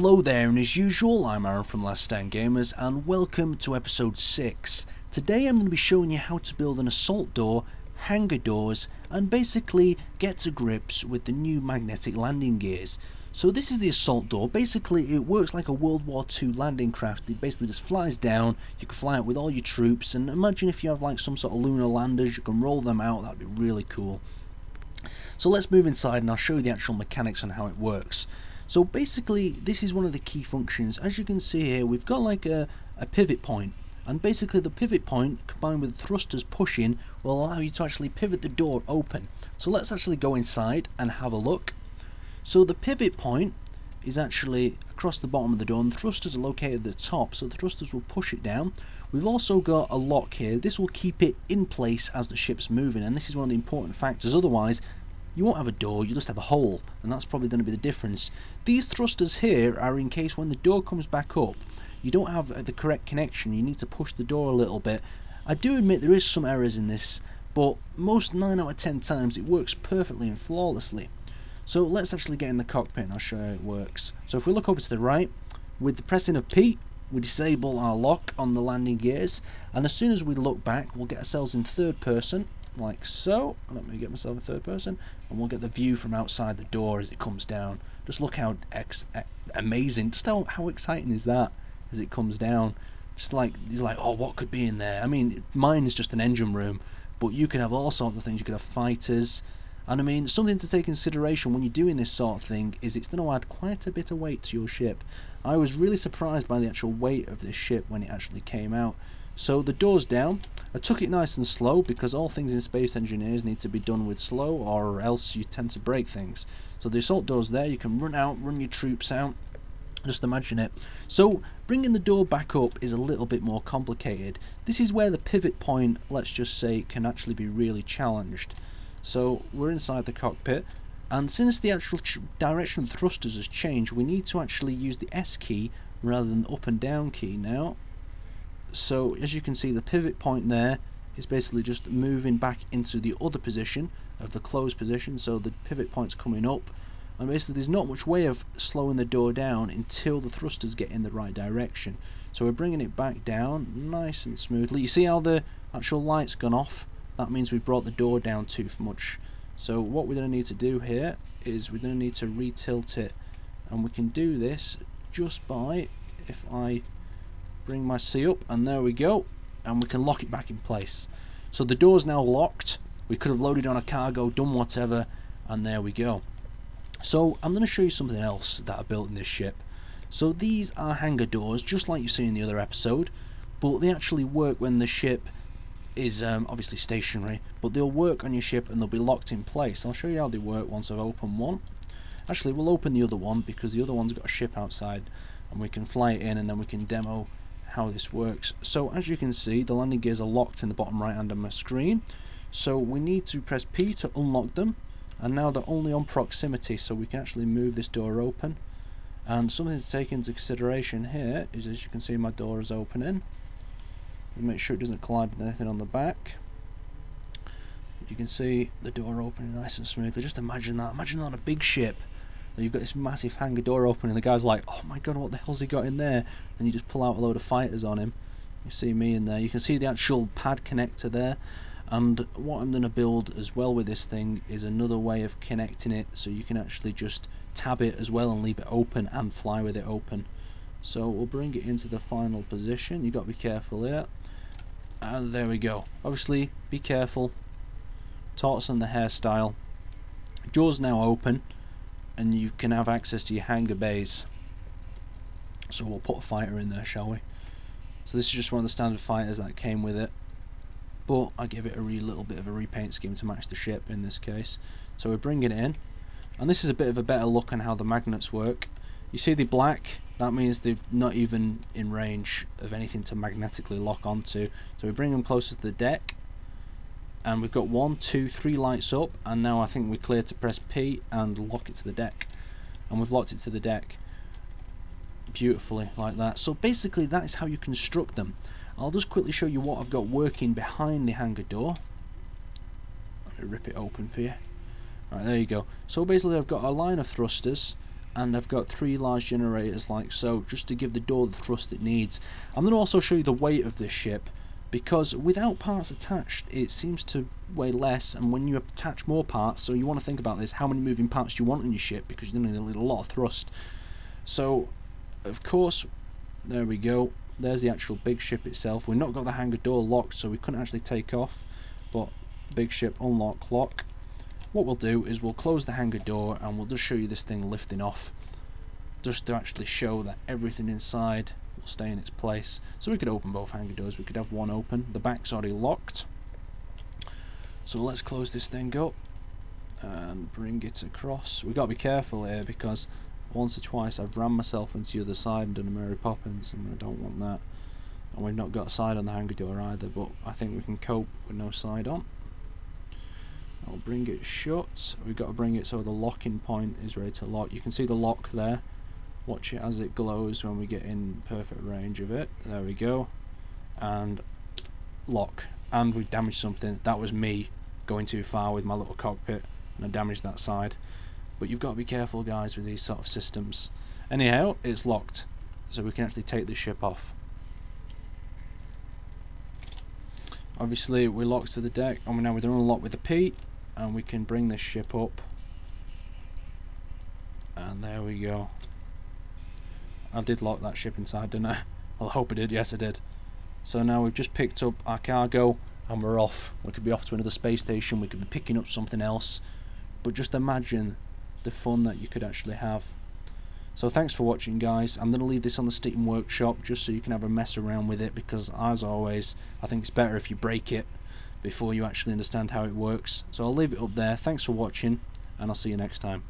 Hello there, and as usual, I'm Aaron from Last Stand Gamers, and welcome to episode 6. Today I'm going to be showing you how to build an assault door, hangar doors, and basically get to grips with the new magnetic landing gears. So this is the assault door. Basically it works like a World War II landing craft. It basically just flies down, you can fly out with all your troops, and imagine if you have like some sort of lunar landers, you can roll them out, that'd be really cool. So let's move inside and I'll show you the actual mechanics on how it works. So basically this is one of the key functions. As you can see here, we've got like a pivot point, and basically the pivot point combined with thrusters pushing will allow you to actually pivot the door open. So let's actually go inside and have a look. So the pivot point is actually across the bottom of the door and the thrusters are located at the top, so the thrusters will push it down. We've also got a lock here. This will keep it in place as the ship's moving, and this is one of the important factors. Otherwise you won't have a door, you just have a hole, and that's probably going to be the difference. These thrusters here are in case when the door comes back up you don't have the correct connection, you need to push the door a little bit. I do admit there is some errors in this, but most 9 out of 10 times it works perfectly and flawlessly. So let's actually get in the cockpit and I'll show you how it works. So if we look over to the right, with the pressing of P we disable our lock on the landing gears, and as soon as we look back we'll get ourselves in third person like so. Let me get myself in third person and we'll get the view from outside the door as it comes down. Just look how amazing, just how exciting is that as it comes down. Just like, he's like, oh, what could be in there? I mean, mine is just an engine room, but you could have all sorts of things. You could have fighters, and I mean, something to take consideration when you're doing this sort of thing is it's going to add quite a bit of weight to your ship. I was really surprised by the actual weight of this ship when it actually came out. So the door's down. I took it nice and slow because all things in Space Engineers need to be done with slow, or else you tend to break things. So the assault door's there, you can run out, run your troops out, just imagine it. So bringing the door back up is a little bit more complicated. This is where the pivot point, let's just say, can actually be really challenged. So we're inside the cockpit, and since the actual direction of the thrusters has changed, we need to actually use the S key rather than the up and down key now. So as you can see, the pivot point there is basically just moving back into the other position of the closed position, so the pivot point's coming up, and basically there's not much way of slowing the door down until the thrusters get in the right direction. So we're bringing it back down nice and smoothly. You see how the actual light's gone off? That means we brought the door down too much. So what we're going to need to do here is we're going to need to re-tilt it, and we can do this just by, if I bring my C up, and there we go, and we can lock it back in place. So the door's now locked. We could have loaded on a cargo, done whatever, and there we go. So I'm going to show you something else that I built in this ship. So these are hangar doors, just like you see in the other episode, but they actually work when the ship is obviously stationary, but they'll work on your ship and they'll be locked in place. I'll show you how they work once I've opened one. Actually, we'll open the other one because the other one's got a ship outside and we can fly it in, and then we can demo how this works. So as you can see, the landing gears are locked in the bottom right hand of my screen, so we need to press P to unlock them, and now they're only on proximity, so we can actually move this door open. And something to take into consideration here is, as you can see, my door is opening. You make sure it doesn't collide with anything on the back. You can see the door opening nice and smoothly. Just imagine that. Imagine on a big ship that you've got this massive hangar door open and the guy's like, oh my god, what the hell's he got in there? And you just pull out a load of fighters on him. You see me in there. You can see the actual pad connector there. And what I'm going to build as well with this thing is another way of connecting it, so you can actually just tab it as well and leave it open and fly with it open. So we'll bring it into the final position. You've got to be careful here. And there we go. Obviously be careful. Torts on the hairstyle. Door's now open and you can have access to your hangar bays. So we'll put a fighter in there, shall we? So this is just one of the standard fighters that came with it, but I give it a little bit of a repaint scheme to match the ship in this case. So we're bringing it in, and this is a bit of a better look on how the magnets work. You see the black? That means they've not even in range of anything to magnetically lock onto. So we bring them closer to the deck, and we've got 1, 2, 3 lights up, and now I think we're clear to press P and lock it to the deck. And we've locked it to the deck beautifully like that. So basically that is how you construct them. I'll just quickly show you what I've got working behind the hangar door. Let me rip it open for you. Right, there you go. So basically I've got a line of thrusters and I've got 3 large generators like so, just to give the door the thrust it needs. I'm going to also show you the weight of this ship, because without parts attached it seems to weigh less, and when you attach more parts, so you want to think about this, how many moving parts do you want on your ship, because you're going to need a lot of thrust. So of course, there we go, there's the actual big ship itself. We've not got the hangar door locked, so we couldn't actually take off, but big ship, unlock, lock. What we'll do is we'll close the hangar door and we'll just show you this thing lifting off, just to actually show that everything inside will stay in its place. So we could open both hangar doors, we could have one open, the back's already locked. So let's close this thing up and bring it across. We've got to be careful here, because once or twice I've rammed myself into the other side and done a Mary Poppins, and I don't want that. And we've not got a side on the hangar door either, but I think we can cope with no side on. I'll bring it shut. We've got to bring it so the locking point is ready to lock. You can see the lock there. Watch it as it glows when we get in perfect range of it. There we go. And lock. And we damaged something. That was me going too far with my little cockpit, and I damaged that side. But you've got to be careful, guys, with these sort of systems. Anyhow, it's locked, so we can actually take the ship off. Obviously we're locked to the deck, and now we're going to unlock with the P, and we can bring this ship up, and there we go. I did lock that ship inside, didn't I? Well, I hope I did. Yes, I did. So now we've just picked up our cargo and we're off. We could be off to another space station, we could be picking up something else, but just imagine the fun that you could actually have. So thanks for watching, guys. I'm going to leave this on the Steam Workshop just so you can have a mess around with it, because as always I think it's better if you break it before you actually understand how it works. So I'll leave it up there. Thanks for watching, and I'll see you next time.